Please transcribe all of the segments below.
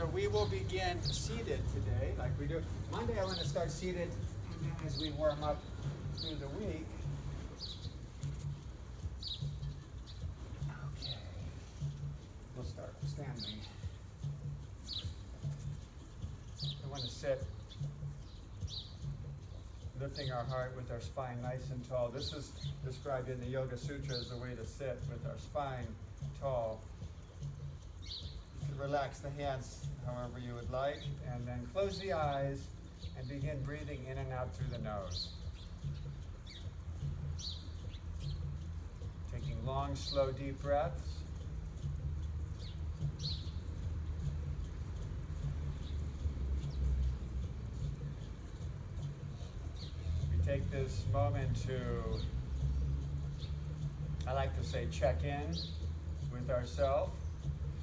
So we will begin seated today, like we do. Monday I want to start seated, and then as we warm up through the week. Okay. We'll start standing. I want to sit, lifting our heart with our spine nice and tall. This is described in the Yoga Sutra as a way to sit with our spine tall. You can relax the hands however you would like, and then close the eyes and begin breathing in and out through the nose. Taking long, slow, deep breaths. We take this moment to, I like to say, check in with ourselves.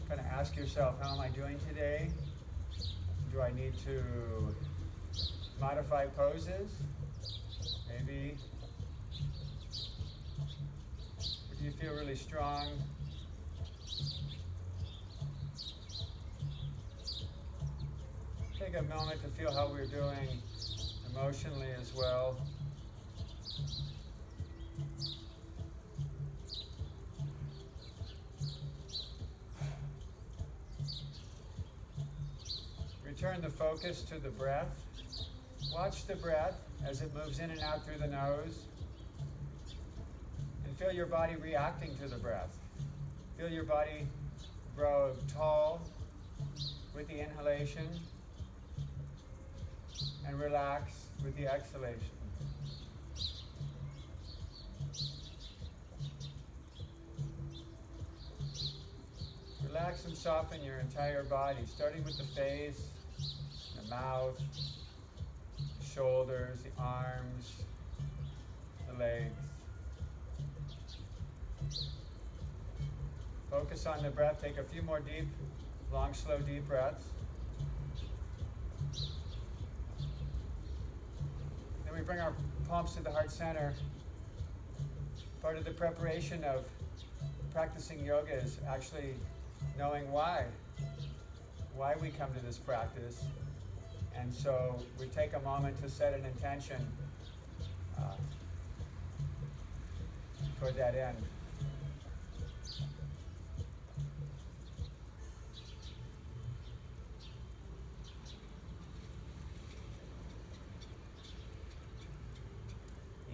Kind of ask yourself, how am I doing today? Do I need to modify poses? Maybe. Or do you feel really strong? Take a moment to feel how we're doing emotionally as well. Return the focus to the breath. Watch the breath as it moves in and out through the nose. And feel your body reacting to the breath. Feel your body grow tall with the inhalation and relax with the exhalation. Relax and soften your entire body, starting with the face, the mouth, the shoulders, the arms, the legs. Focus on the breath. Take a few more deep, long, slow, deep breaths. Then we bring our palms to the heart center. Part of the preparation of practicing yoga is actually knowing why we come to this practice. And so we take a moment to set an intention toward that end.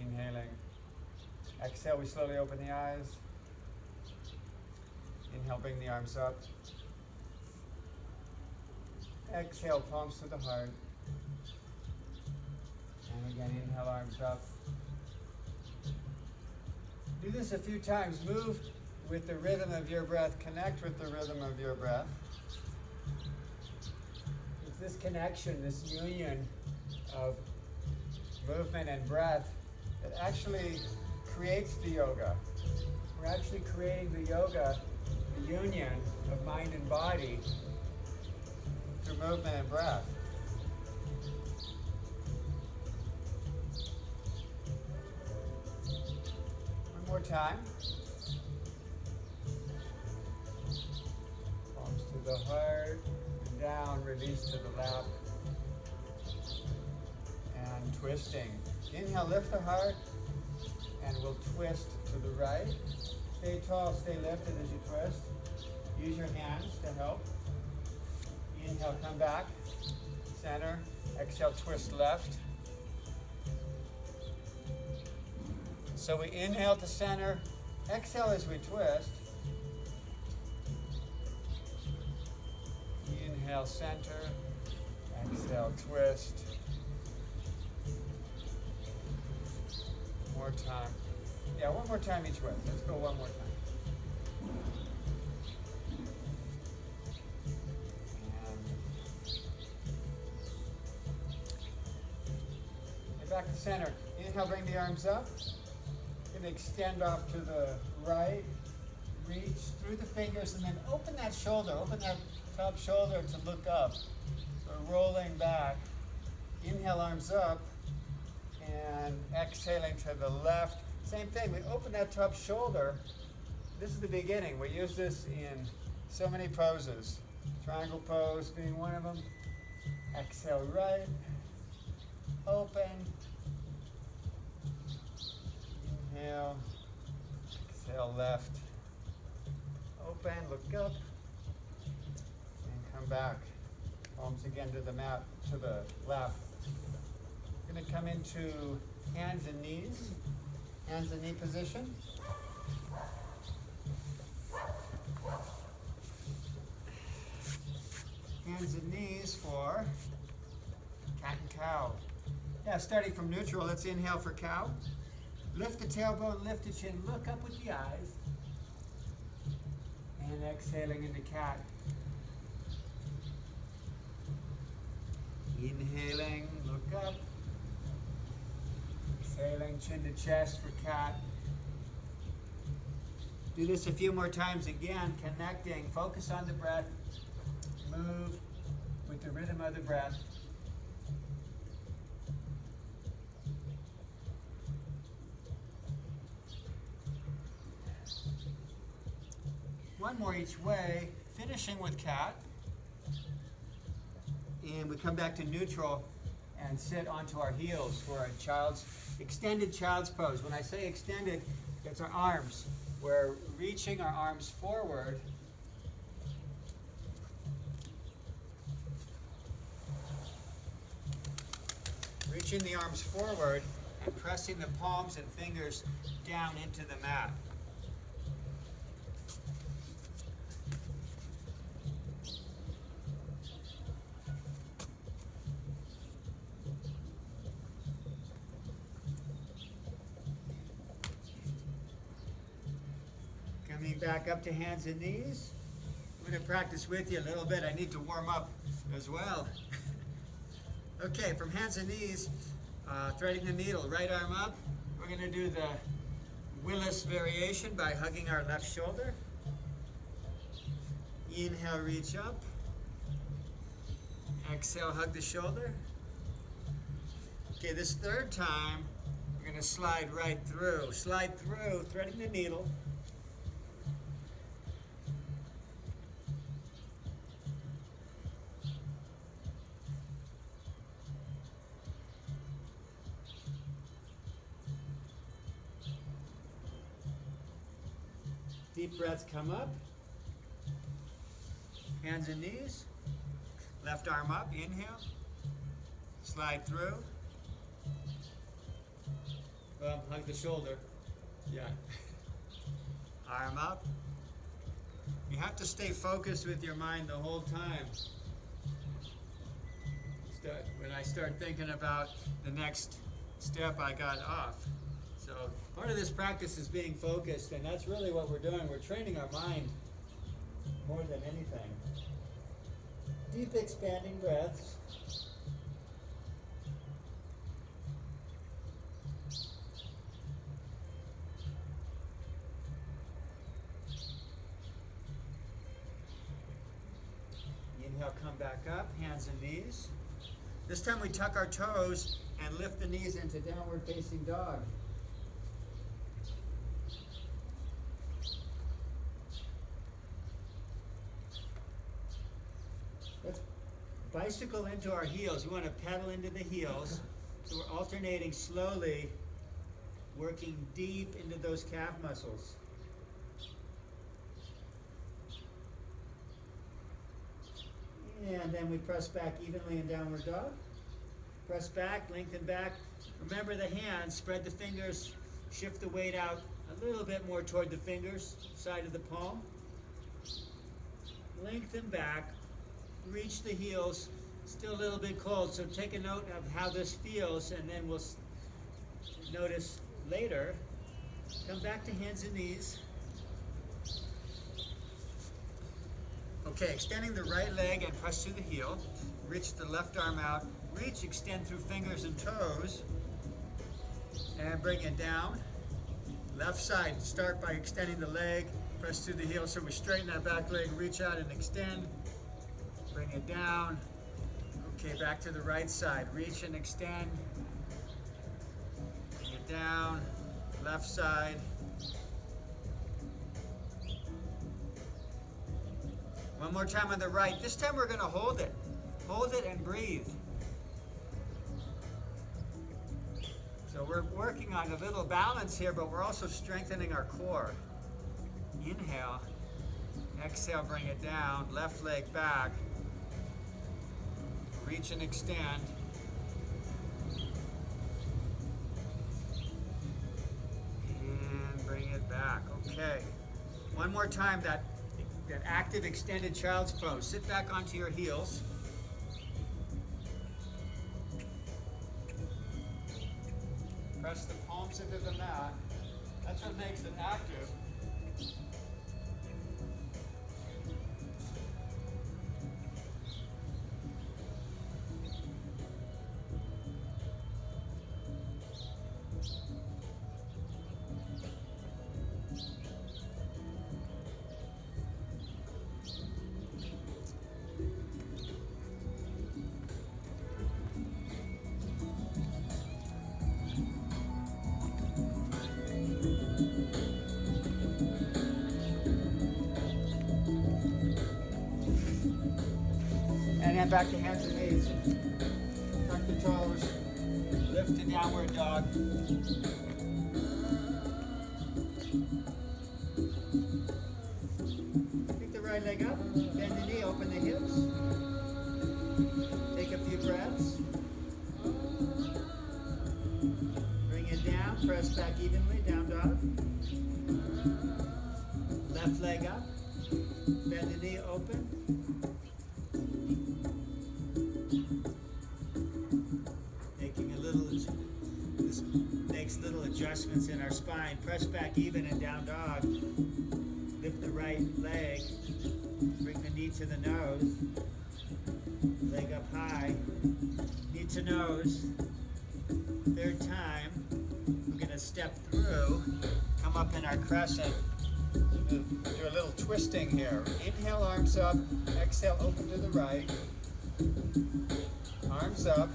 Inhaling. Exhale, we slowly open the eyes. Inhale, bring the arms up. Exhale, palms to the heart. And again, inhale, arms up. Do this a few times. Move with the rhythm of your breath. Connect with the rhythm of your breath. It's this connection, this union of movement and breath that actually creates the yoga. We're actually creating the yoga, the union of mind and body through movement and breath. One more time. Palms to the heart, and down, release to the lap. And twisting. Inhale, lift the heart, and we'll twist to the right. Stay tall, stay lifted as you twist. Use your hands to help. Inhale, come back, center. Exhale, twist left. So we inhale to center. Exhale as we twist. Inhale, center. Exhale, twist. More time. Yeah, one more time each way. Let's go one more time. Back to center. Inhale, bring the arms up. Gonna extend off to the right. Reach through the fingers and then open that shoulder. Open that top shoulder to look up. So rolling back. Inhale, arms up. And exhaling to the left. Same thing. We open that top shoulder. This is the beginning. We use this in so many poses. Triangle pose being one of them. Exhale right, open. Inhale, exhale left, open, look up, and come back. Palms again to the mat, to the left. We're going to come into hands and knees, hands and knee position. Hands and knees for cat and cow. Yeah, starting from neutral, let's inhale for cow. Lift the tailbone, lift the chin, look up with the eyes. And exhaling into cat. Inhaling, look up. Exhaling, chin to chest for cat. Do this a few more times again, connecting. Focus on the breath. Move with the rhythm of the breath. One more each way, finishing with cat. And we come back to neutral and sit onto our heels for a extended child's pose. When I say extended, it's our arms. We're reaching our arms forward. Reaching the arms forward and pressing the palms and fingers down into the mat. Coming back up to hands and knees. I'm going to practice with you a little bit. I need to warm up as well. Okay, from hands and knees, threading the needle, right arm up. We're going to do the Willis variation by hugging our left shoulder. Inhale, reach up. Exhale, hug the shoulder. Okay, this third time, we're going to slide right through. Slide through, threading the needle. Deep breaths come up. Hands and knees. Left arm up, inhale. Slide through. Hug the shoulder. Yeah. Arm up. You have to stay focused with your mind the whole time. When I start thinking about the next step, I got off. So part of this practice is being focused, and that's really what we're doing. We're training our mind more than anything. Deep expanding breaths. Inhale, come back up, hands and knees. This time we tuck our toes and lift the knees into downward facing dog. Let's bicycle into our heels. We want to pedal into the heels. So we're alternating slowly, working deep into those calf muscles. And then we press back evenly in downward dog. Press back, lengthen back. Remember the hands, spread the fingers, shift the weight out a little bit more toward the fingers, side of the palm. Lengthen back, reach the heels, still a little bit cold, so take a note of how this feels, and then we'll notice later. Come back to hands and knees. Okay, extending the right leg and press through the heel. Reach the left arm out. Reach, extend through fingers and toes. And bring it down. Left side, start by extending the leg. Press through the heel so we straighten that back leg. Reach out and extend. Bring it down. Okay, back to the right side. Reach and extend. Bring it down. Left side. One more time on the right. This time we're going to hold it. Hold it and breathe. So we're working on a little balance here, but we're also strengthening our core. Inhale. Exhale, bring it down. Left leg back. Reach and extend. And bring it back. Okay. One more time, that active extended child's pose. Sit back onto your heels. Press the palms into the mat. That's what makes it active. And then back to hands and knees. Tuck the toes. Lift to downward dog. Pick the right leg up. Bend the knee. Open the hips. Take a few breaths. Bring it down. Press back evenly. Down dog. Left leg up. Bend the knee. Open. Little adjustments in our spine. Press back even and down dog. Lift the right leg. Bring the knee to the nose. Leg up high. Knee to nose. Third time. We're going to step through. Come up in our crescent. Do a little twisting here. Inhale, arms up. Exhale, open to the right. Arms up.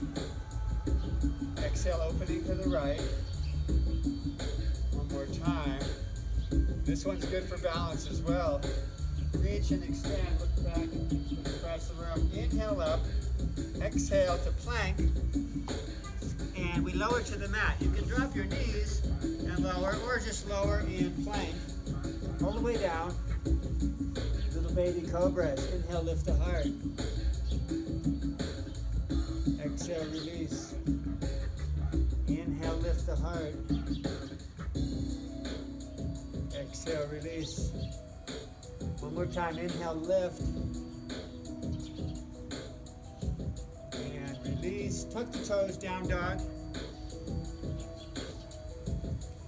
Exhale, opening to the right. One more time. This one's good for balance as well. Reach and extend, look back, look across the room. Inhale up, exhale to plank, and we lower to the mat. You can drop your knees and lower, or just lower in plank. All the way down. Little baby cobras. Inhale, lift the heart. Exhale, release. Inhale, lift the heart. Exhale, release. One more time. Inhale, lift. And release. Tuck the toes, down dog.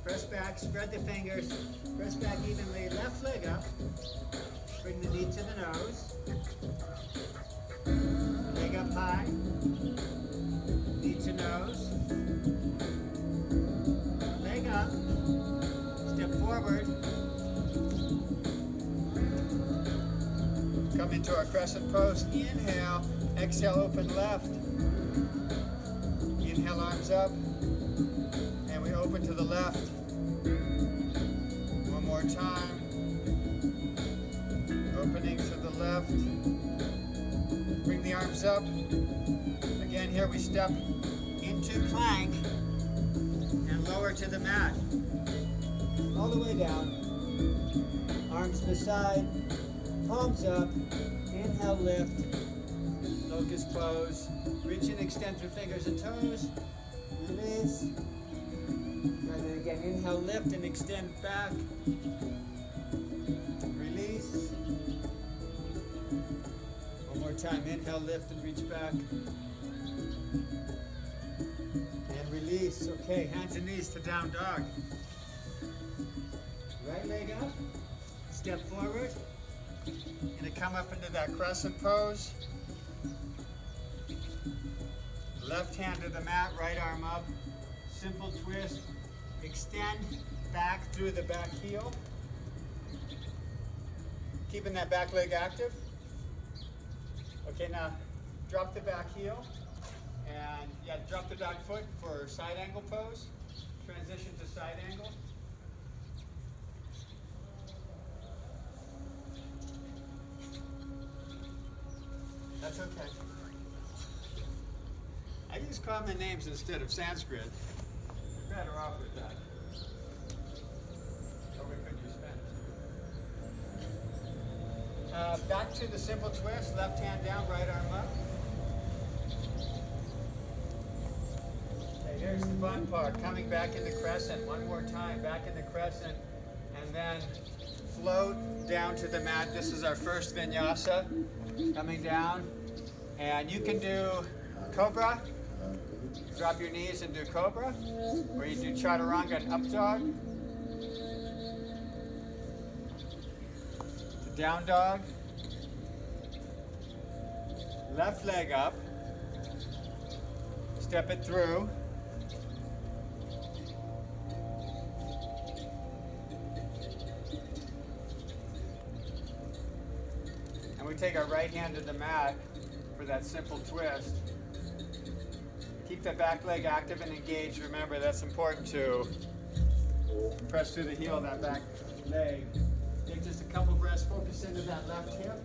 Press back, spread the fingers. Press back evenly. Left leg up. Bring the knee to the nose. Leg up high. Knee to nose. Leg up. Step forward. Come into our crescent pose. Inhale. Exhale, open left. Inhale, arms up. And we open to the left. One more time. Opening to the left. Bring the arms up. Again, here we step into plank and lower to the mat. All the way down. Arms beside. Palms up. Inhale, lift. Locust pose. Reach and extend through fingers and toes. Release. And then again, inhale, lift and extend back. Release. One more time. Inhale, lift and reach back. And release. Okay, hands and knees to down dog. Right leg up. Step forward. Gonna come up into that crescent pose. Left hand to the mat, right arm up. Simple twist. Extend back through the back heel. Keeping that back leg active. Okay, now drop the back heel. And yeah, drop the back foot for side angle pose. Transition to side angle. That's okay. I use common names instead of Sanskrit. You're better off with that. Or we could use Spanish. Back to the simple twist. Left hand down, right arm up. Okay, here's the fun part. Coming back in the crescent. One more time. Back in the crescent. And then float down to the mat. This is our first vinyasa. Coming down. And you can do cobra. Drop your knees and do cobra. Or you do chaturanga and up dog. To down dog. Left leg up. Step it through. And we take our right hand to the mat for that simple twist. Keep the back leg active and engaged. Remember, that's important to press through the heel of that back leg. Take just a couple breaths, focus into that left hip,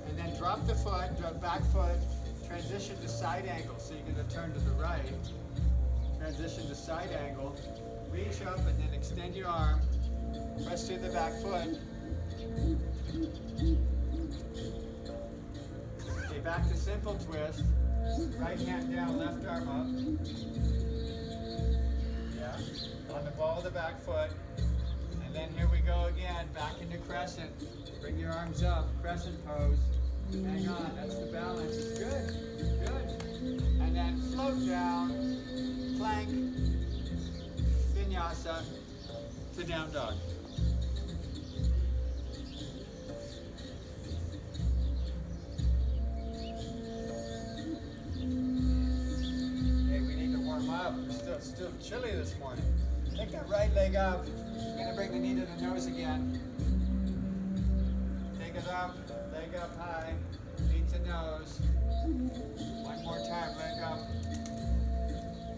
and then drop the foot, drop back foot, transition to side angle. So you're going to turn to the right, transition to side angle, reach up and then extend your arm, press through the back foot. Okay, back to simple twist. Right hand down, left arm up. Yeah, on the ball of the back foot. And then here we go again, back into crescent. Bring your arms up, crescent pose. Hang on, that's the balance. Good, good. And then float down, plank, vinyasa, to down dog. It's still chilly this morning. Take that right leg up. You're going to bring the knee to the nose again. Take it up, leg up high, knee to nose. One more time, leg up,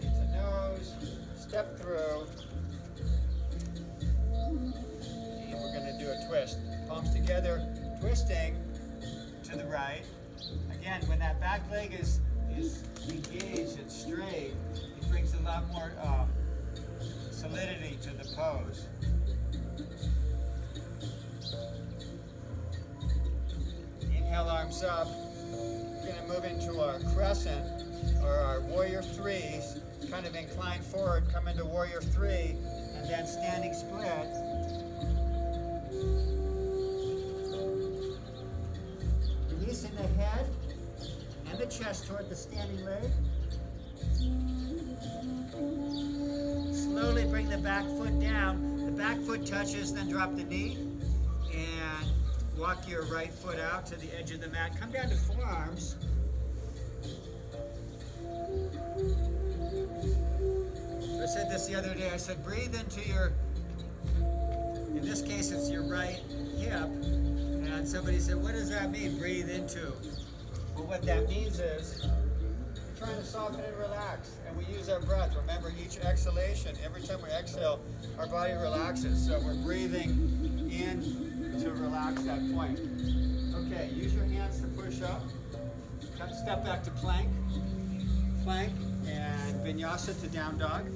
knee to nose, step through. And we're going to do a twist. Palms together, twisting to the right. Again, when that back leg is engaged and straight, it brings a lot more solidity to the pose. Inhale, arms up. We're going to move into our crescent, or our warrior threes. Kind of incline forward, come into warrior three, and then standing split. Releasing the head and the chest toward the standing leg. Slowly bring the back foot down. The back foot touches, then drop the knee. And walk your right foot out to the edge of the mat. Come down to forearms. I said this the other day. I said breathe into your, in this case it's your right hip. And somebody said, what does that mean, breathe into? Well, what that means is we're trying to soften and relax, and we use our breath. Remember, each exhalation, every time we exhale, our body relaxes. So we're breathing in to relax that point. Okay, use your hands to push up. Step back to plank, plank, and vinyasa to down dog.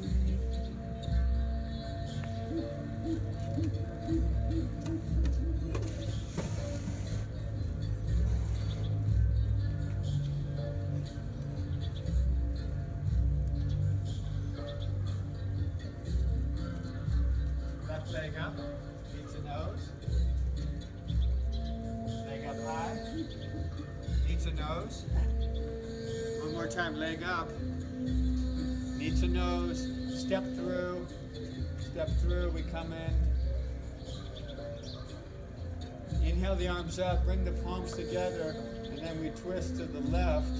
Leg up, knee to nose. Leg up high, knee to nose. One more time, leg up, knee to nose, step through, we come in. Inhale the arms up, bring the palms together, and then we twist to the left,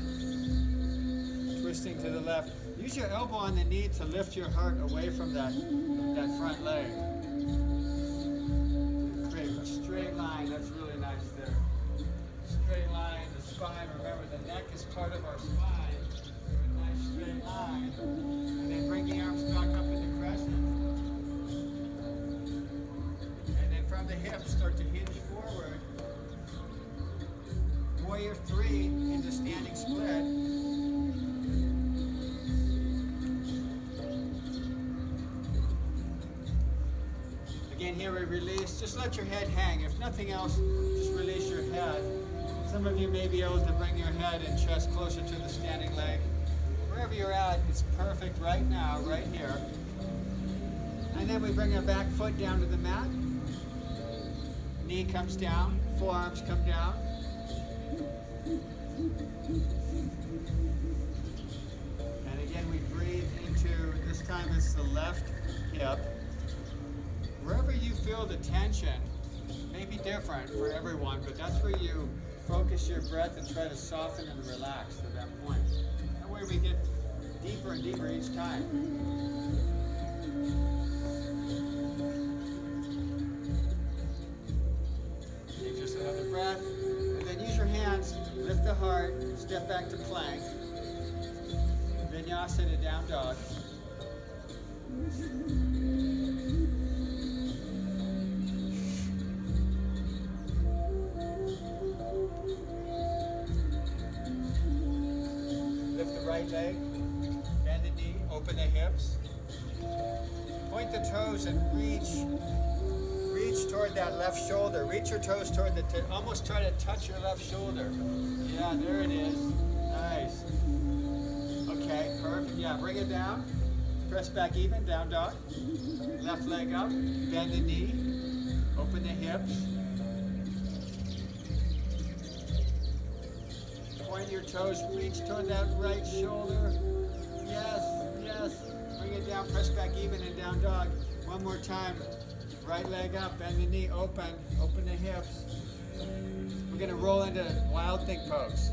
twisting to the left. Use your elbow on the knee to lift your heart away from that front leg. Straight line, that's really nice there. Straight line, the spine, remember the neck is part of our spine. So a nice straight line. And then bring the arms back up into crescent. And then from the hips, start to hinge forward. Warrior three into standing. Again, here we release. Just let your head hang. If nothing else, just release your head. Some of you may be able to bring your head and chest closer to the standing leg. Wherever you're at, it's perfect right now, right here. And then we bring our back foot down to the mat. Knee comes down, forearms come down. And again, we breathe into, this time it's the left hip. Wherever you feel the tension, may be different for everyone, but that's where you focus your breath and try to soften and relax to that point. That way we get deeper and deeper each time. Take just another breath, and then use your hands, lift the heart, step back to plank. Vinyasa to down dog. Lift the right leg, bend the knee, open the hips. Point the toes and reach toward that left shoulder. Reach your toes toward the tip. Almost try to touch your left shoulder. Yeah, there it is. Nice. Okay, perfect. Yeah, bring it down. Press back even, down dog. Left leg up, bend the knee, open the hips. Point your toes, reach toward that right shoulder. Yes, yes. Bring it down, press back even and down dog. One more time. Right leg up, bend the knee, open the hips. We're gonna roll into wild thing pose.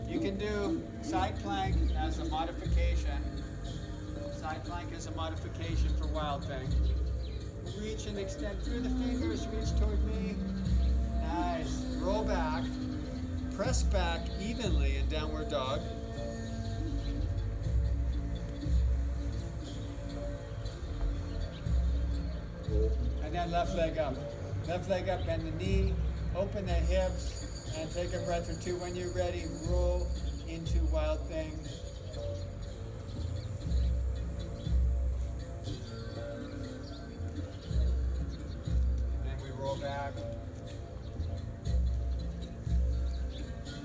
You can do side plank as a modification. Side plank is a modification for wild thing. Reach and extend through the fingers, reach toward me. Nice. Roll back. Press back evenly in downward dog. And then left leg up. Left leg up, bend the knee, open the hips, and take a breath or two. When you're ready, roll into wild thing. And then we roll back.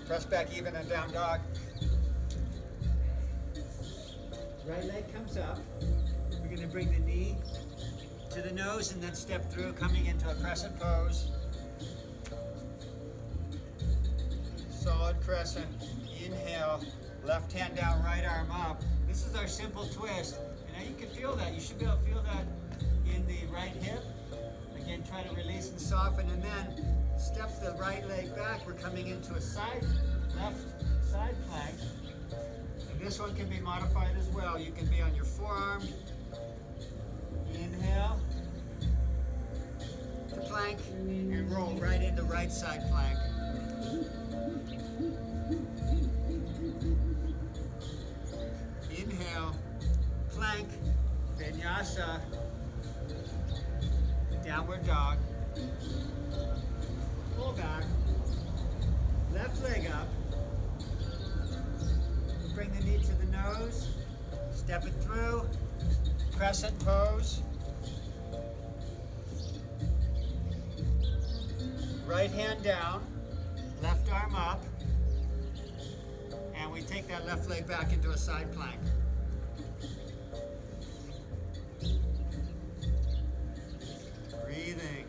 Press back even and down dog. Right leg comes up. We're going to bring the knee to the nose and then step through, coming into a crescent pose. Solid crescent. Inhale, left hand down, right arm up. This is our simple twist. And now you can feel that. You should be able to feel that in the right hip. Again, try to release and soften, and then step the right leg back. We're coming into a left side plank. And this one can be modified as well. You can be on your forearm. Inhale to plank and roll right into right side plank. Inhale, plank, vinyasa, downward dog. Pull back, left leg up. Bring the knee to the nose, step it through, crescent pose. Right hand down, left arm up, and we take that left leg back into a side plank. Breathing.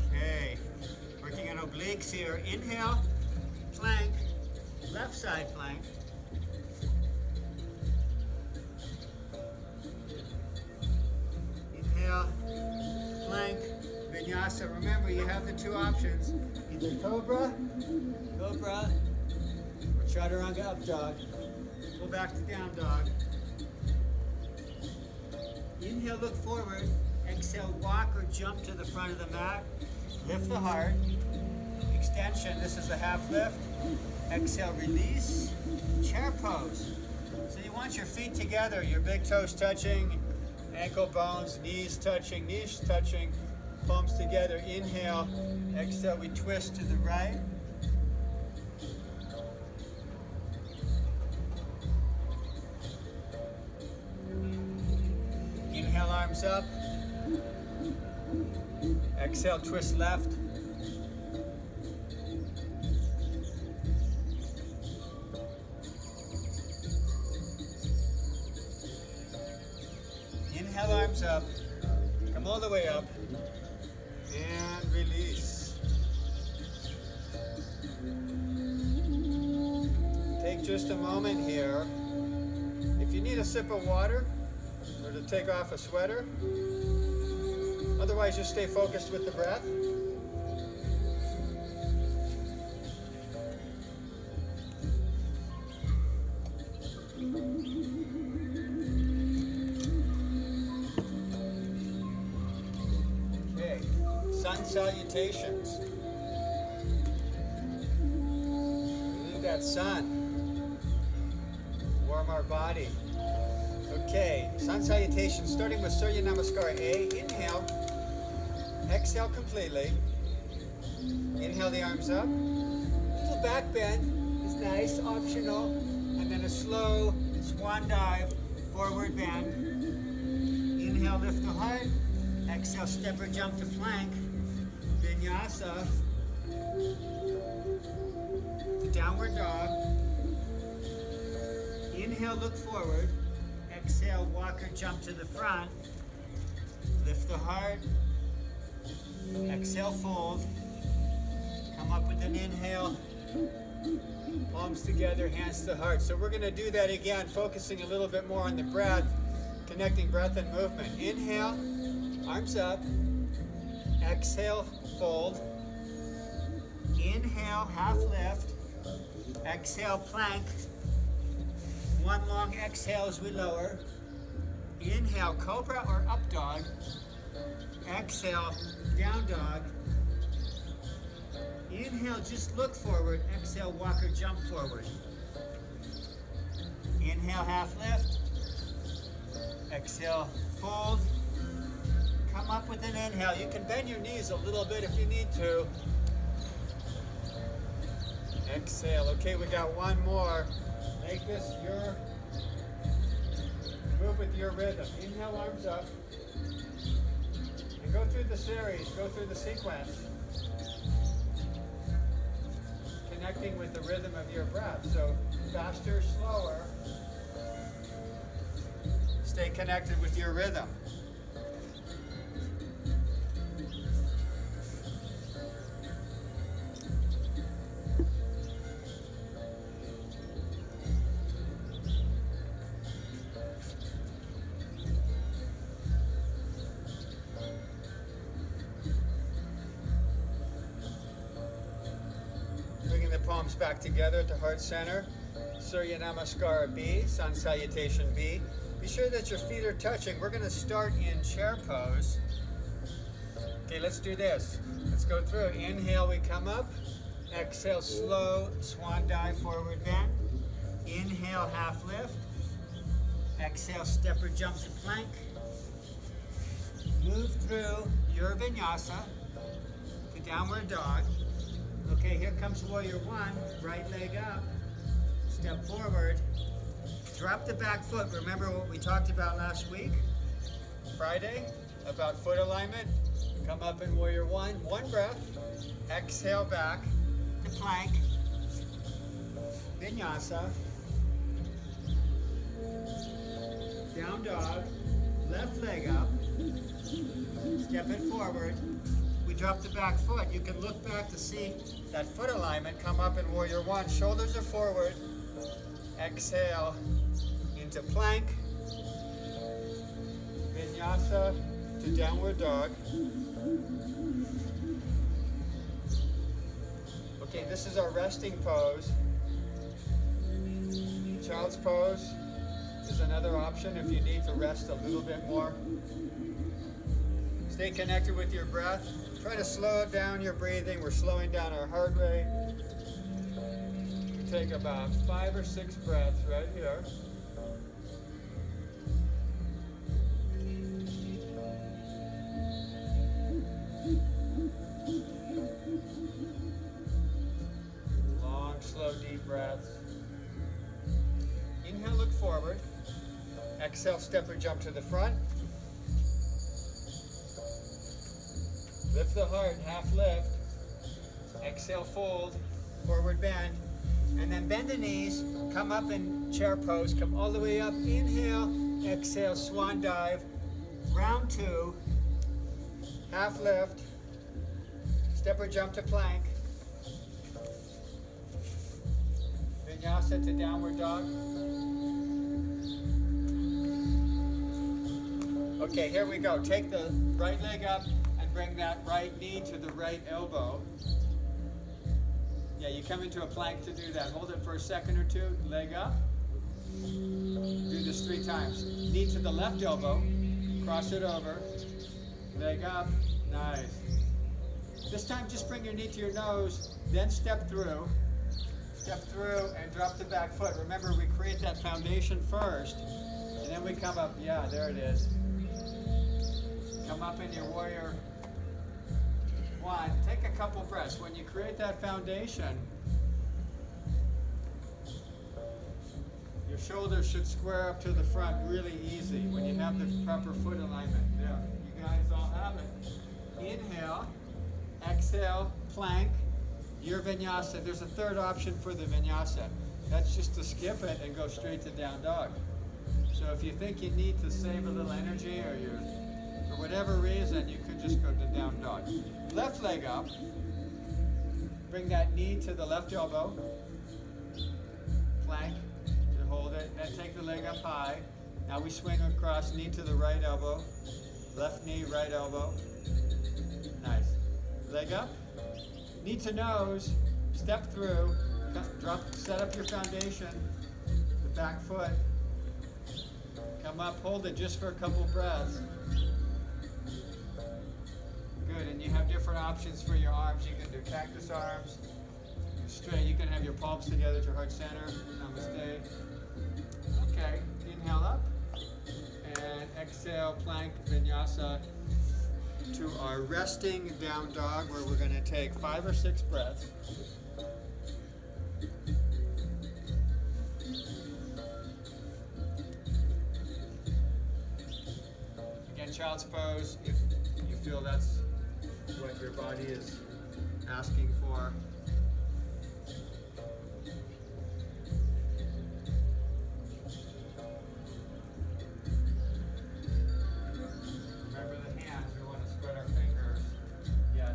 Okay, working on obliques here. Inhale, plank, left side plank. Inhale, plank, vinyasa. Remember, you have the two options. Either cobra, or chaturanga up dog. Go back to down dog. Inhale, look forward. Exhale, walk or jump to the front of the mat. Lift the heart. Extension, this is the half lift. Exhale, release. Chair pose. So you want your feet together, your big toes touching, ankle bones, knees touching, palms together. Inhale, exhale, we twist to the right. Inhale, arms up. Exhale, twist left. Inhale, arms up. Come all the way up. And release. Take just a moment here. If you need a sip of water or to take off a sweater, otherwise just stay focused with the breath. Okay, sun salutations. We need that sun. Warm our body. Okay, sun salutations starting with Surya Namaskar A. Inhale. Exhale completely. Inhale the arms up. Little back bend is nice, optional. And then a slow swan dive, forward bend. Inhale, lift the heart. Exhale, step or jump to plank. Vinyasa. Downward dog. Inhale, look forward. Exhale, walk or jump to the front. Lift the heart. Exhale, fold. Come up with an inhale. Palms together, hands to the heart. So we're going to do that again, focusing a little bit more on the breath, connecting breath and movement. Inhale, arms up. Exhale, fold. Inhale, half lift. Exhale, plank. One long exhale as we lower. Inhale, cobra or up dog. Exhale, down dog. Inhale, just look forward. Exhale, walk or jump forward. Inhale, half lift. Exhale, fold. Come up with an inhale. You can bend your knees a little bit if you need to. Exhale. Okay, we got one more. Make this your move with your rhythm. Inhale, arms up. And go through the series, go through the sequence. Connecting with the rhythm of your breath. So faster, slower. Stay connected with your rhythm. Palms back together at the heart center. Surya Namaskar B, sun salutation B. Be sure that your feet are touching. We're going to start in chair pose. Okay, let's do this. Let's go through. Inhale, we come up. Exhale, slow swan dive, forward bend. Inhale, half lift. Exhale, step or jump to plank. Move through your vinyasa to downward dog. Okay, here comes warrior one. Right leg up. Step forward. Drop the back foot. Remember what we talked about last week? Friday? About foot alignment. Come up in warrior one. One breath. Exhale back to plank. Vinyasa. Down dog. Left leg up. Step it forward. We drop the back foot. You can look back to see that foot alignment. Come up in warrior one. Shoulders are forward. Exhale into plank. Vinyasa to downward dog. Okay, this is our resting pose. Child's pose is another option if you need to rest a little bit more. Stay connected with your breath. Try to slow down your breathing. We're slowing down our heart rate. We take about 5 or 6 breaths right here. Long, slow, deep breaths. Inhale, look forward. Exhale, step or jump to the front. Lift the heart, half lift. Exhale, fold, forward bend. And then bend the knees, come up in chair pose, come all the way up. Inhale, exhale, swan dive. Round 2, half lift. Step or jump to plank. Vinyasa to downward dog. Okay, here we go. Take the right leg up and bring that right knee to the right elbow. Yeah, you come into a plank to do that. Hold it for a second or two. Leg up. Do this 3 times. Knee to the left elbow. Cross it over. Leg up. Nice. This time just bring your knee to your nose, then step through. Step through and drop the back foot. Remember, we create that foundation first, and then we come up. Yeah, there it is. Come up in your warrior 1. Take a couple breaths. When you create that foundation, your shoulders should square up to the front really easy when you have the proper foot alignment. There, you guys all have it. Inhale, exhale, plank, your vinyasa. There's a third option for the vinyasa. That's just to skip it and go straight to down dog. So if you think you need to save a little energy or for whatever reason, you could just go to down dog. Left leg up. Bring that knee to the left elbow. Plank to hold it. Then take the leg up high. Now we swing across, knee to the right elbow. Left knee, right elbow. Nice. Leg up. Knee to nose. Step through. Drop. Set up your foundation. The back foot. Come up. Hold it just for a couple breaths. Good, and you have different options for your arms. You can do cactus arms, straight. You can have your palms together to heart center. Namaste. Okay, inhale up, and exhale, plank, vinyasa, to our resting down dog, where we're going to take 5 or 6 breaths. Again, child's pose, if you feel that's what your body is asking for. Remember the hands, we want to spread our fingers. Yeah,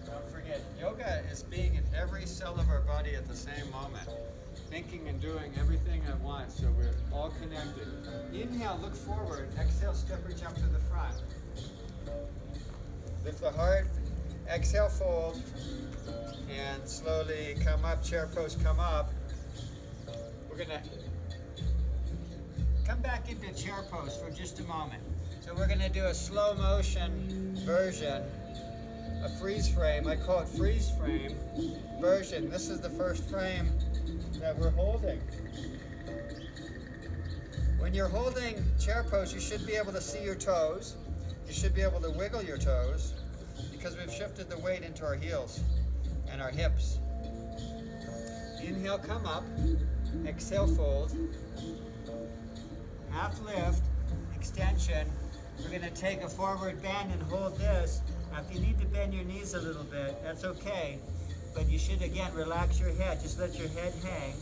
don't forget, yoga is being in every cell of our body at the same moment. Thinking and doing everything at once, so we're all connected. Inhale, look forward. Exhale, step or jump to the front. Lift the heart, exhale, fold, and slowly come up, chair pose, come up. We're gonna come back into chair pose for just a moment. So we're gonna do a slow motion version, a freeze frame. I call it freeze frame version. This is the first frame that we're holding. When you're holding chair pose, you should be able to see your toes. You should be able to wiggle your toes because we've shifted the weight into our heels and our hips. Inhale, come up. Exhale, fold. Half lift, extension. We're going to take a forward bend and hold this. Now, if you need to bend your knees a little bit, that's okay. But you should, again, relax your head. Just let your head hang.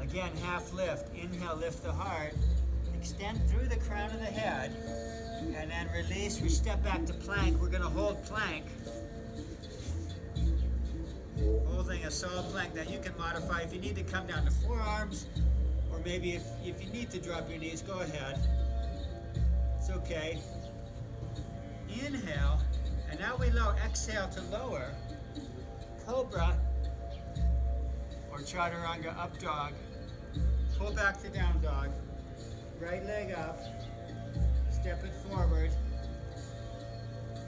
Again, half lift. Inhale, lift the heart. Extend through the crown of the head. And then release. We step back to plank. We're going to hold plank. Holding a solid plank. Now you can modify if you need to come down to forearms, or maybe if you need to drop your knees, go ahead. It's okay. Inhale. And now we exhale to lower. Cobra or chaturanga up dog. Pull back to down dog. Right leg up. Step it forward.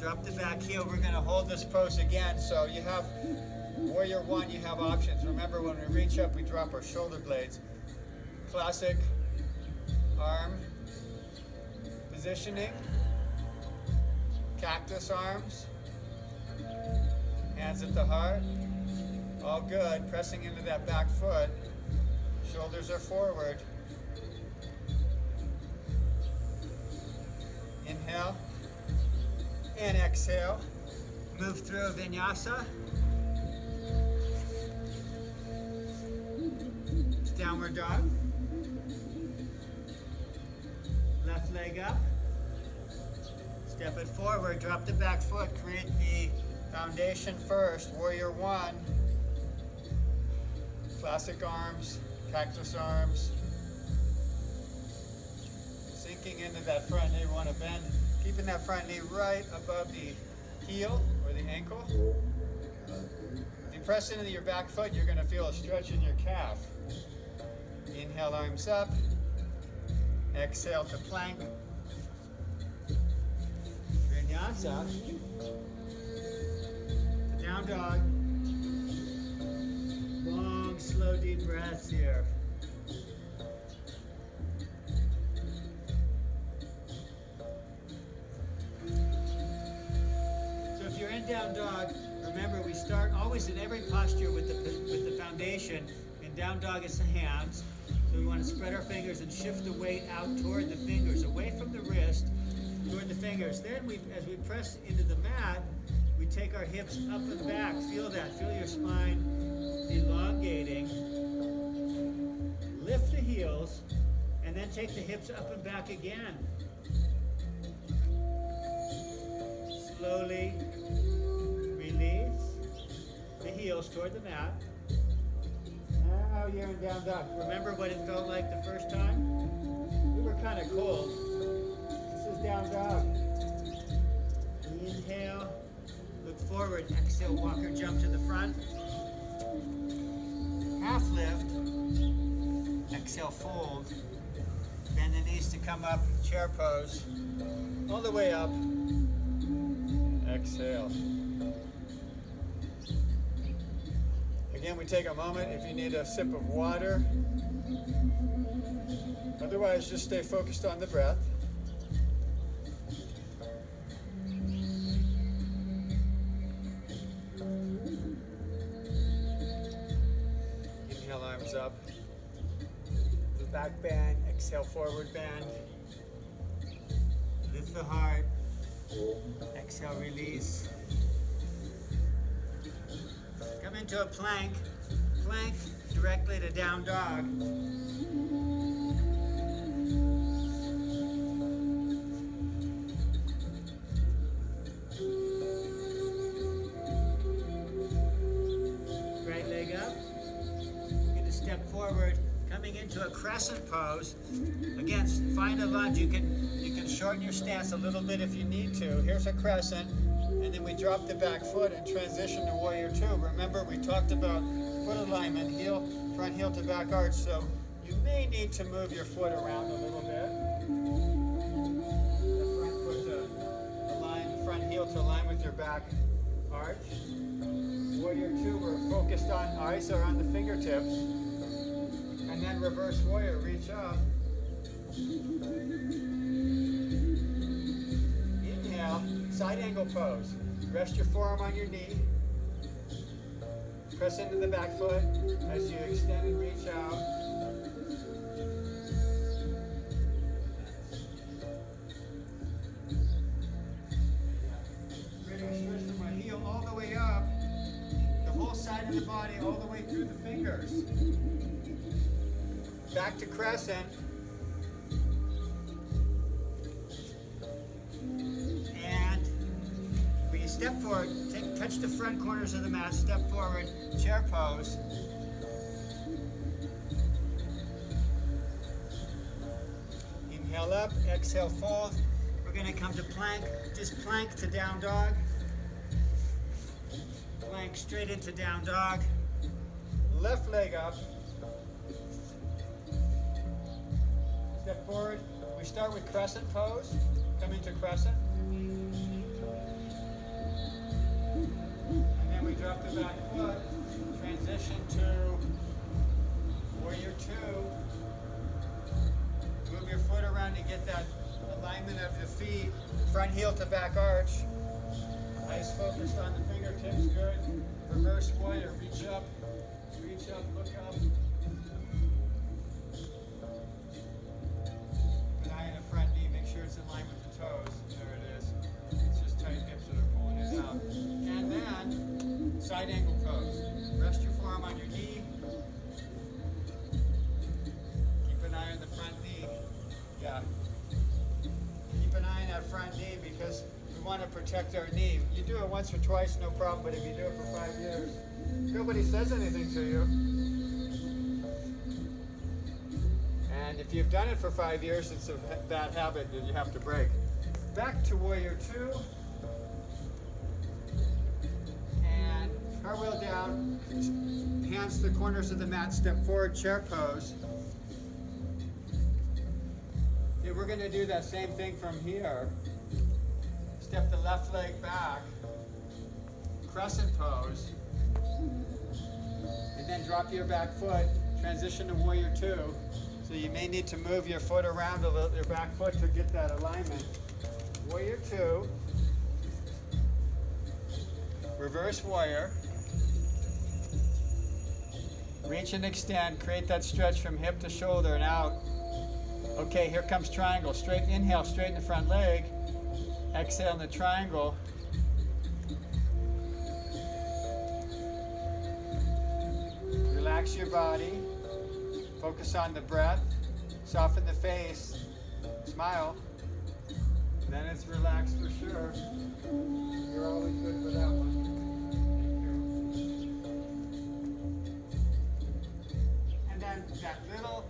Drop the back heel. We're going to hold this pose again. So you have warrior 1, you have options. Remember, when we reach up, we drop our shoulder blades. Classic arm positioning. Cactus arms. Hands at the heart. All good. Pressing into that back foot. Shoulders are forward. Inhale and exhale. Move through a vinyasa. Downward dog. Left leg up. Step it forward. Drop the back foot. Create the foundation first. Warrior one. Classic arms. Cactus arms. Sinking into that front knee. We want to bend. Keeping that front knee right above the heel or the ankle. If you press into your back foot, you're going to feel a stretch in your calf. Inhale, arms up. Exhale to plank. Vinyasa. Down dog. Long, slow, deep breaths here. So if you're in down dog, remember we start always in every posture with the foundation. In down dog it's the hands. So we want to spread our fingers and shift the weight out toward the fingers, away from the wrist, toward the fingers. Then as we press into the mat, we take our hips up and back. Feel that. Feel your spine elongating. Lift the heels, and then take the hips up and back again. Slowly release the heels toward the mat. Now you're in down dog. Remember what it felt like the first time? We were kind of cold. This is down dog. Inhale, look forward. Exhale, walk or jump to the front. Half lift. Exhale, fold. Bend the knees to come up, chair pose. All the way up. Exhale. Again, we take a moment if you need a sip of water. Otherwise, just stay focused on the breath. Inhale, arms up. The back bend, exhale, forward bend. Lift the heart. Exhale, release. Come into a plank. Plank directly to down dog. Right leg up. You're going to step forward, coming into a crescent pose. Again, find a lunge. You can shorten your stance a little bit if you need to. Here's a crescent. And then we drop the back foot and transition to warrior two. Remember, we talked about foot alignment, front heel to back arch, so you may need to move your foot around a little bit. The front foot to align, the front heel to align with your back arch. Warrior two, we're focused on eyes are on the fingertips. And then reverse warrior, reach up. Inhale. Side angle pose. Rest your forearm on your knee. Press into the back foot as you extend and reach out. Bring a stretch from my heel all the way up. The whole side of the body all the way through the fingers. Back to crescent. Step forward, touch the front corners of the mat, step forward, chair pose. Inhale up, exhale, fold. We're going to come to plank, just plank to down dog. Plank straight into down dog. Left leg up. Step forward. We start with crescent pose. Come into crescent. We drop the back foot, transition to warrior two. Move your foot around to get that alignment of the feet, front heel to back arch. Eyes focused on the fingertips, good. Reverse warrior, reach up, look up. Keep an eye on the front knee, make sure it's in line with the toes. There it is. It's just tight hips that are pulling it out. And then, side angle pose. Rest your forearm on your knee. Keep an eye on the front knee. Yeah. Keep an eye on that front knee because we want to protect our knee. You do it once or twice, no problem, but if you do it for 5 years, nobody says anything to you. And if you've done it for 5 years, it's a bad habit that you have to break. Back to warrior 2. And cartwheel down, hands to the corners of the mat, step forward, chair pose. Okay, we're going to do that same thing from here. Step the left leg back, crescent pose, and then drop your back foot, transition to warrior 2. So you may need to move your foot around a little, your back foot to get that alignment. Warrior 2, reverse warrior, reach and extend, create that stretch from hip to shoulder and out. Okay, here comes triangle. Straight inhale, straighten the front leg. Exhale in the triangle. Relax your body. Focus on the breath. Soften the face. Smile. Then it's relaxed for sure. You're always good for that one. And then that little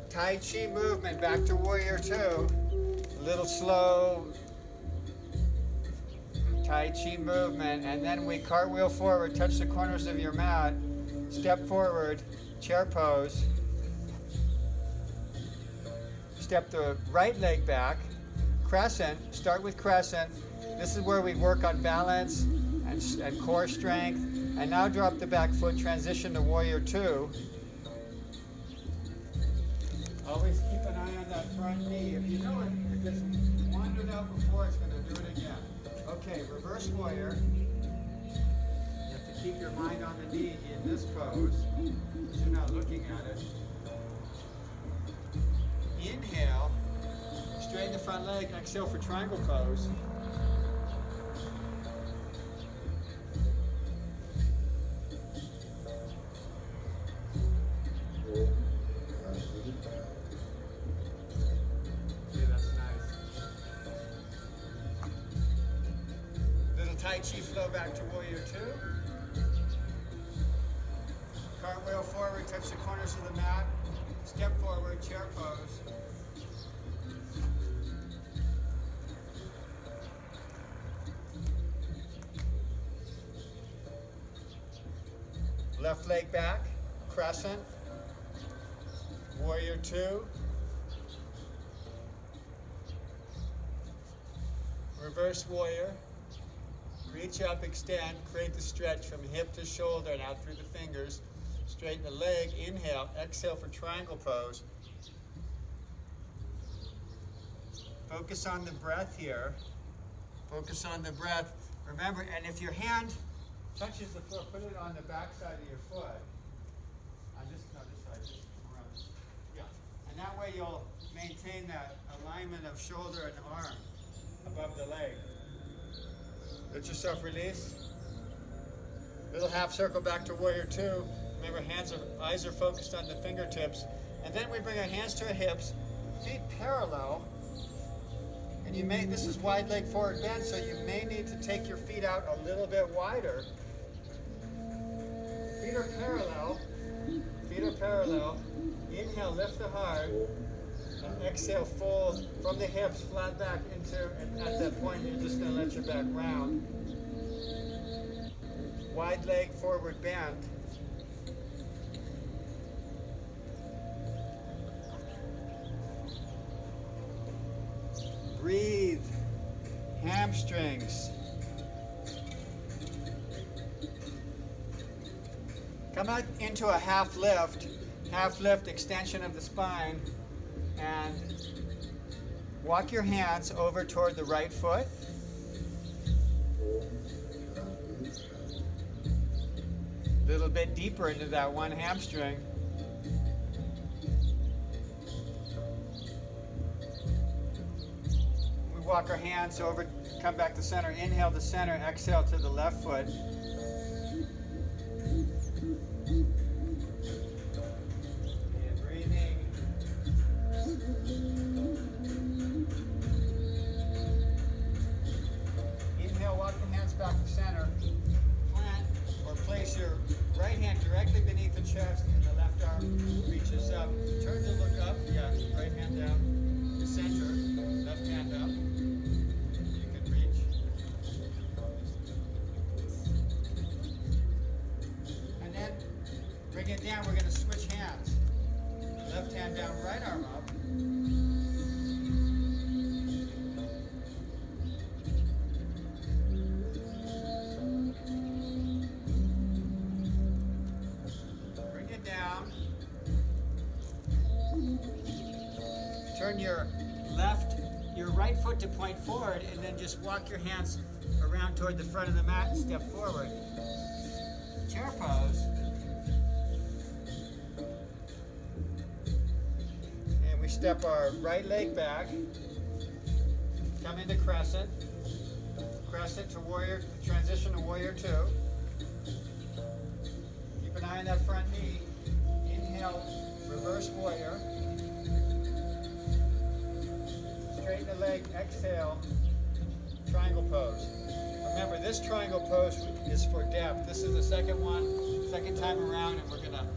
Tai Chi movement back to warrior 2. A little slow Tai Chi movement, and then we cartwheel forward, touch the corners of your mat, step forward, chair pose. Step the right leg back, crescent, start with crescent. This is where we work on balance and core strength. And now drop the back foot, transition to warrior 2. Always keep an eye on that front knee. If you know it, if it's wandered out before, it's going to do it again. Okay, reverse warrior. You have to keep your mind on the knee in this pose, because you're not looking at it. Inhale, straighten the front leg, exhale for triangle pose. Tai Chi flow back to warrior 2. Cartwheel forward, touch the corners of the mat. Step forward, chair pose. Left leg back, crescent. Warrior 2. Reverse warrior. Reach up, extend, create the stretch from hip to shoulder and out through the fingers. Straighten the leg, inhale, exhale for triangle pose. Focus on the breath here. Focus on the breath. Remember, and if your hand touches the floor, put it on the back side of your foot. On this side, just around. Yeah. And that way you'll maintain that alignment of shoulder and arm above the leg. Let yourself release. Little half circle back to warrior 2. Remember, eyes are focused on the fingertips. And then we bring our hands to our hips, feet parallel. And this is wide leg forward bend, so you may need to take your feet out a little bit wider. Feet are parallel. Feet are parallel. Inhale, lift the heart. And exhale, fold from the hips, flat back into, and at that point, you're just going to let your back round. Wide leg forward bend. Breathe. Hamstrings. Come out into a half lift extension of the spine, and Walk your hands over toward the right foot. A little bit deeper into that one hamstring. We walk our hands over, come back to center. Inhale to center, exhale to the left foot. And breathing. Inhale, walk the hands back to center. Plant or place your right hand directly beneath the chest and the left arm reaches up. Turn to look up. Yeah, right hand down. To center. Left hand up. You can reach. And then bring it down. We're going to switch hands. Left hand down, right arm up. Turn your right foot to point forward, and then just walk your hands around toward the front of the mat and step forward. Chair pose. And we step our right leg back. Come into crescent. Crescent to warrior, transition to warrior two. Keep an eye on that front knee. Inhale, reverse warrior. Straighten the leg, exhale, triangle pose. Remember, this triangle pose is for depth. This is the second time around, and we're gonna,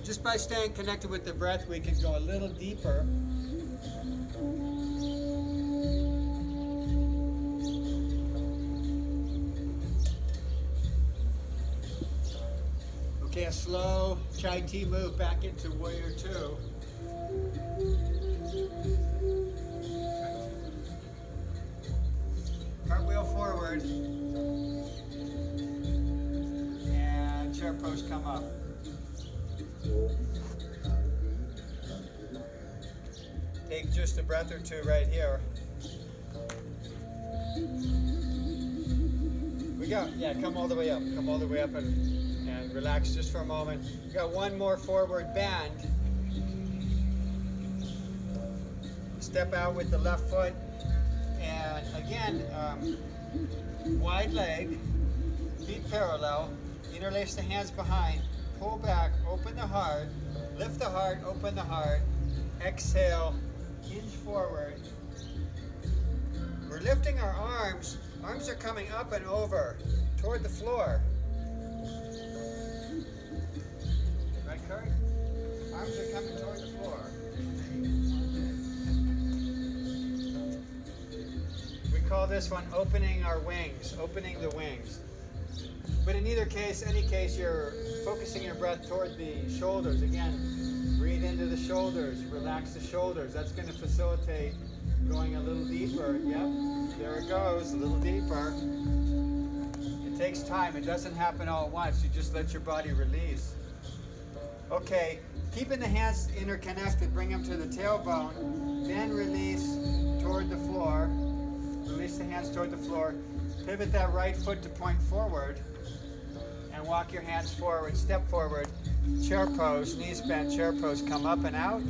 just by staying connected with the breath, we can go a little deeper. Okay, a slow Chai Tea move back into warrior two. Cartwheel forward, and chair pose come up. Take just a breath or two right here. We go, yeah, come all the way up. Come all the way up and relax just for a moment. We got one more forward bend. Step out with the left foot. And again, wide leg, feet parallel, interlace the hands behind, pull back, open the heart, lift the heart, open the heart, exhale, hinge forward. We're lifting our arms are coming up and over toward the floor. Right, Kurt? Arms are coming toward the floor. Call this one opening our wings, opening the wings. But in any case, you're focusing your breath toward the shoulders. Again, breathe into the shoulders, relax the shoulders. That's going to facilitate going a little deeper. Yep, there it goes, a little deeper. It takes time. It doesn't happen all at once. You just let your body release. Okay, keeping the hands interconnected, bring them to the tailbone, then release toward the floor. Release the hands toward the floor. Pivot that right foot to point forward. And walk your hands forward. Step forward. Chair pose. Knees bent. Chair pose. Come up and out.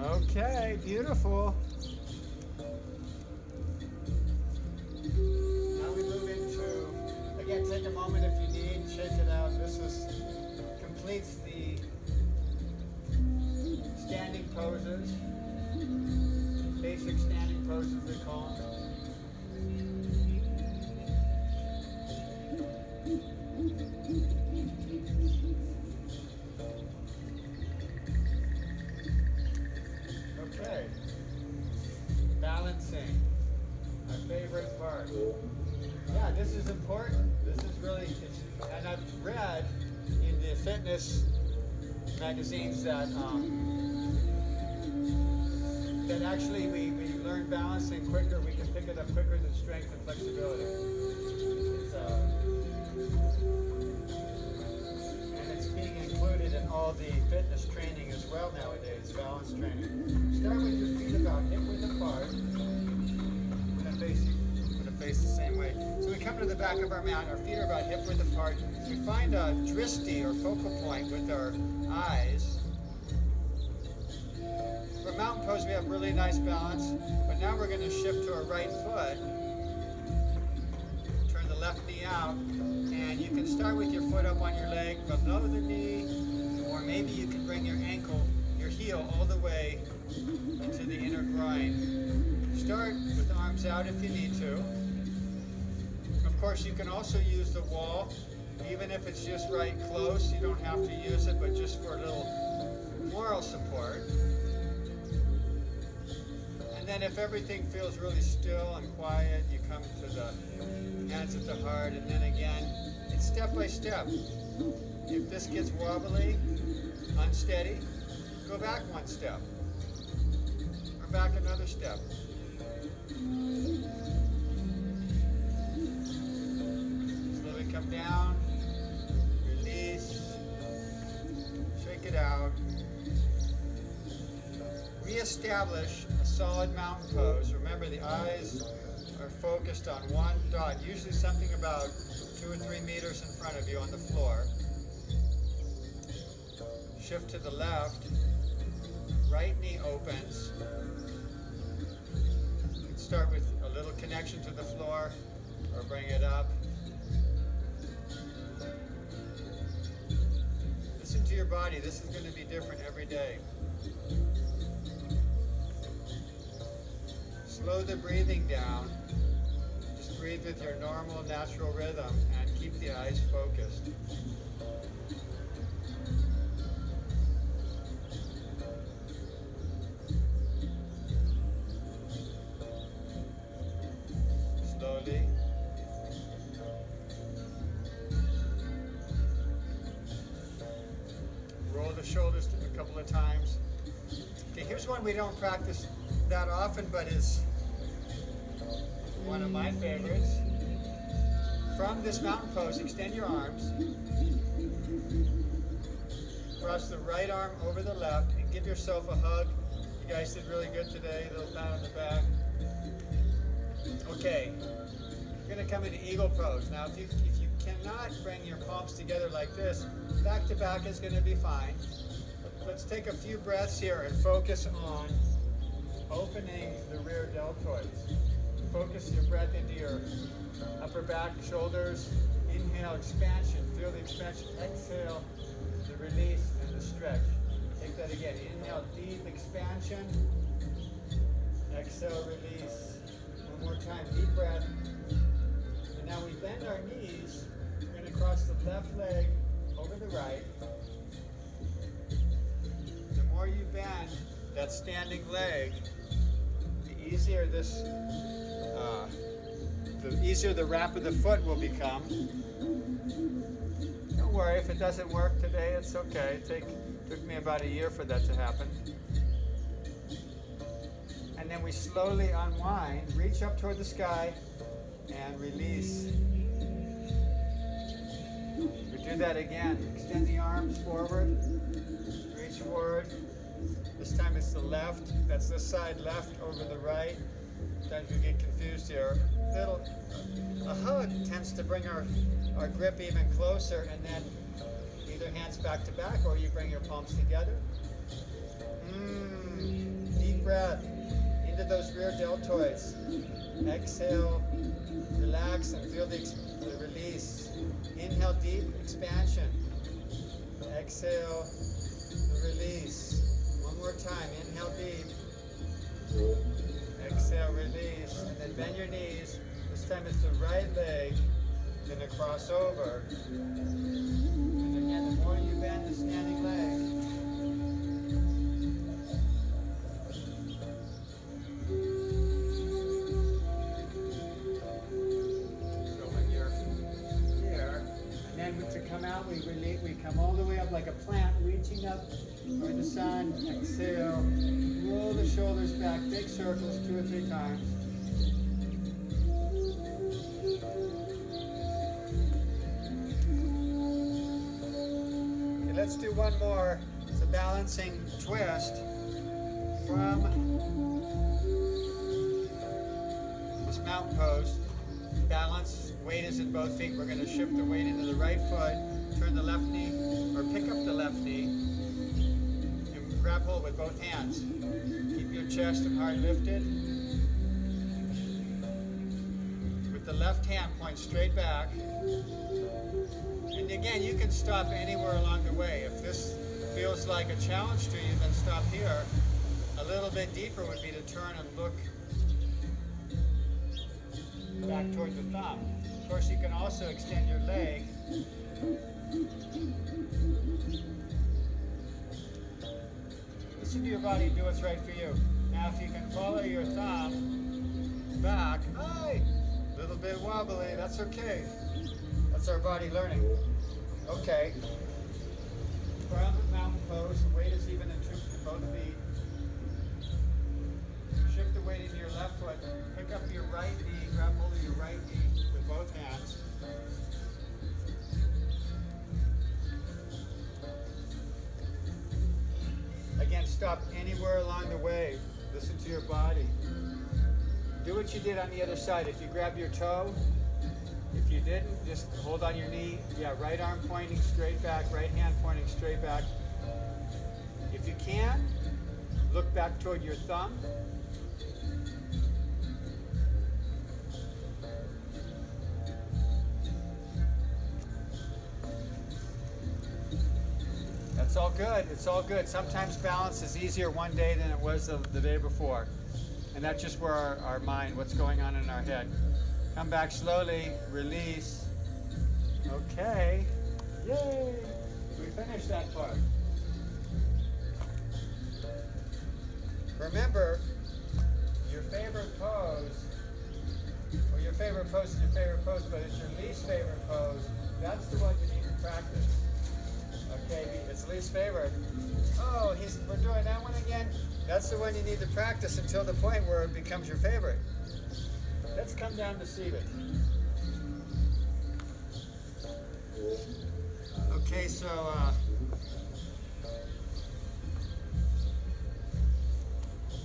Okay. Beautiful. Now we move into, again, take a moment if you need. Shake it out. This completes the standing poses. Basic standing poses, they call them. Okay. Balancing. My favorite part. Yeah, this is important. This is really, and I've read in the fitness magazines that actually we learn balancing quicker, we can pick it up quicker than strength and flexibility. And it's being included it in all the fitness training as well nowadays, balance training. Start with your feet about hip width apart. And then face the same way. So we come to the back of our mat, our feet are about hip width apart. We find a dristi or focal point with our eyes. For mountain pose, we have really nice balance, but now we're going to shift to our right foot. Turn the left knee out, and you can start with your foot up on your leg below the knee, or maybe you can bring your ankle, your heel all the way into the inner groin. Start with the arms out if you need to. Of course, you can also use the wall, even if it's just right close. You don't have to use it, but just for a little moral support. And then if everything feels really still and quiet, you come to the hands at the heart, and then again, it's step by step. If this gets wobbly, unsteady, go back one step, or back another step. Slowly come down, release, shake it out. Reestablish a solid mountain pose. Remember, the eyes are focused on one dot, usually something about 2 or 3 meters in front of you on the floor. Shift to the left. Right knee opens. You can start with a little connection to the floor or bring it up. Listen to your body. This is going to be different every day. Slow the breathing down. Just breathe with your normal, natural rhythm and keep the eyes focused. Slowly. Roll the shoulders a couple of times. Okay, here's one we don't practice that often, but is one of my favorites. From this mountain pose, extend your arms. Cross the right arm over the left and give yourself a hug. You guys did really good today. A little pat on the back. Okay, you're going to come into eagle pose. Now, if you cannot bring your palms together like this, back to back is going to be fine. Let's take a few breaths here and focus on opening the rear deltoids. Focus your breath into your upper back, shoulders. Inhale, expansion. Feel the expansion. Exhale, the release and the stretch. Take that again. Inhale, deep expansion. Exhale, release. One more time. Deep breath. And now we bend our knees. We're going to cross the left leg over the right. The more you bend that standing leg, the easier the wrap of the foot will become. Don't worry if it doesn't work today, it's okay. It took me about a year for that to happen. And then we slowly unwind, reach up toward the sky, and release. We do that again. Extend the arms forward, reach forward. This time it's the left, that's this side left over the right. Sometimes we get confused here. A hug tends to bring our grip even closer, and then either hands back to back or you bring your palms together. Deep breath into those rear deltoids. Exhale, relax and feel the release. Inhale, deep expansion. Exhale, the release. One more time. Inhale deep. Exhale, release. And then bend your knees. This time it's the right leg. Then a crossover. And again, the more you bend the standing leg, we come all the way up like a plant, reaching up toward the sun. Exhale. Roll the shoulders back. Big circles 2 or 3 times. Okay, let's let's do one more. It's a balancing twist from this mountain pose. Balance, weight is in both feet. We're going to shift the weight into the right foot, turn the left knee, or pick up the left knee, and grab hold with both hands. Keep your chest and heart lifted. With the left hand, point straight back. And again, you can stop anywhere along the way. If this feels like a challenge to you, then stop here. A little bit deeper would be to turn and look back toward the thumb. Of course, you can also extend your leg. Listen to your body, do what's right for you. Now, if you can follow your thumb back, a little bit wobbly, that's okay. That's our body learning. Okay. From the mountain pose, the weight is even in both feet. Shift the weight into your left foot. Pick up your right knee, grab hold of your right knee with both hands. Again, stop anywhere along the way. Listen to your body. Do what you did on the other side. If you grab your toe, if you didn't, just hold on your knee. Yeah, right arm pointing straight back, right hand pointing straight back. If you can, look back toward your thumb. It's all good. It's all good. Sometimes balance is easier one day than it was the day before. And that's just where our mind, what's going on in our head. Come back slowly, release. Okay. Yay! We finished that part. Remember, your favorite pose, or your favorite pose is your favorite pose, but it's your least favorite pose. That's the one you need to practice. Okay, it's least favorite. Oh, we're doing that one again? That's the one you need to practice until the point where it becomes your favorite. Let's come down to seated. Okay, so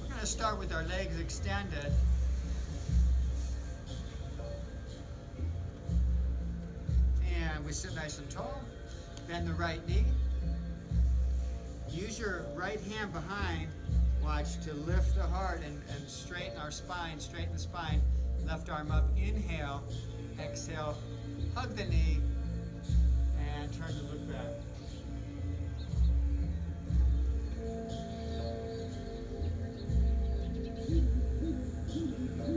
we're going to start with our legs extended. And we sit nice and tall. Bend the right knee. Use your right hand behind, watch, to lift the heart and straighten our spine, straighten the spine. Left arm up, inhale, exhale, hug the knee, and turn to look back.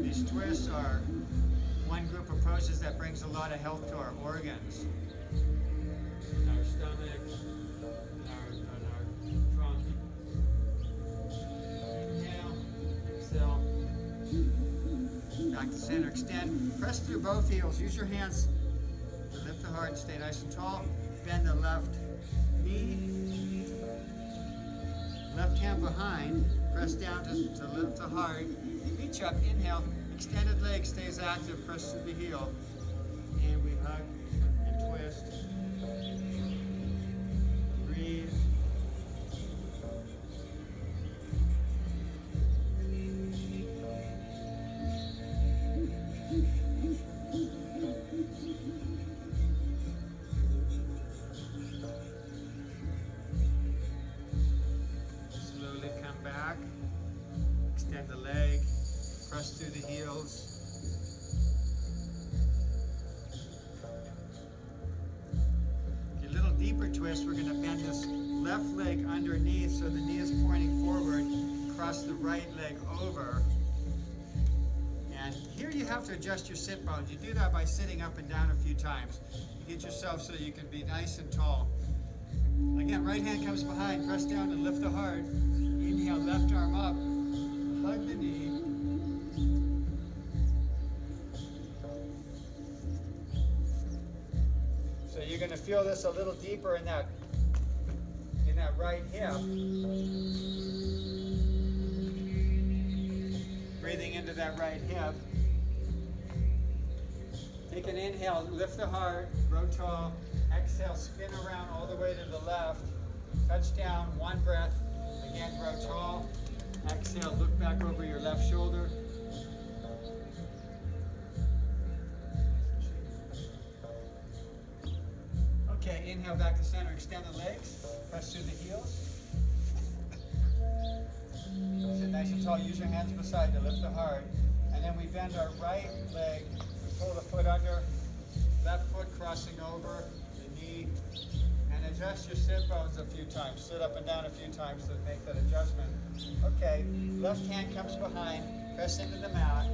These twists are one group of poses that brings a lot of health to our organs. In our stomach, in our trunk. Inhale, exhale. Back to center, extend. Press through both heels. Use your hands to lift the heart and stay nice and tall. Bend the left knee. Left hand behind. Press down to lift the heart. Reach up, inhale. Extended leg stays active. Press through the heel. And we hug and twist. Breathe. Slowly come back. Extend the leg. Press through the heels. A little deeper twist, we're going to bend this left leg underneath so the knee is pointing forward. Cross the right leg over. And here you have to adjust your sit bones. You do that by sitting up and down a few times. You get yourself so you can be nice and tall. Again, right hand comes behind. Press down to lift the heart. Inhale, left arm up. Hug the knee. So you're going to feel this a little deeper in that right hip. Breathing into that right hip. Take an inhale, lift the heart, grow tall. Exhale, spin around all the way to the left. touch down, one breath. Again, grow tall. Exhale, look back over your left shoulder. Okay, inhale back to center, extend the legs, press through the heels. Sit nice and tall, use your hands beside to lift the heart. And then we bend our right leg, we pull the foot under, left foot crossing over the knee, and adjust your sit bones a few times. Sit up and down a few times to make that adjustment. Okay, left hand comes behind, press into the mat.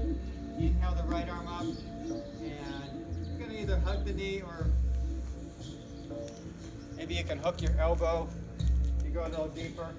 Inhale the right arm up, and you're gonna either hug the knee or maybe you can hook your elbow. You go a little deeper.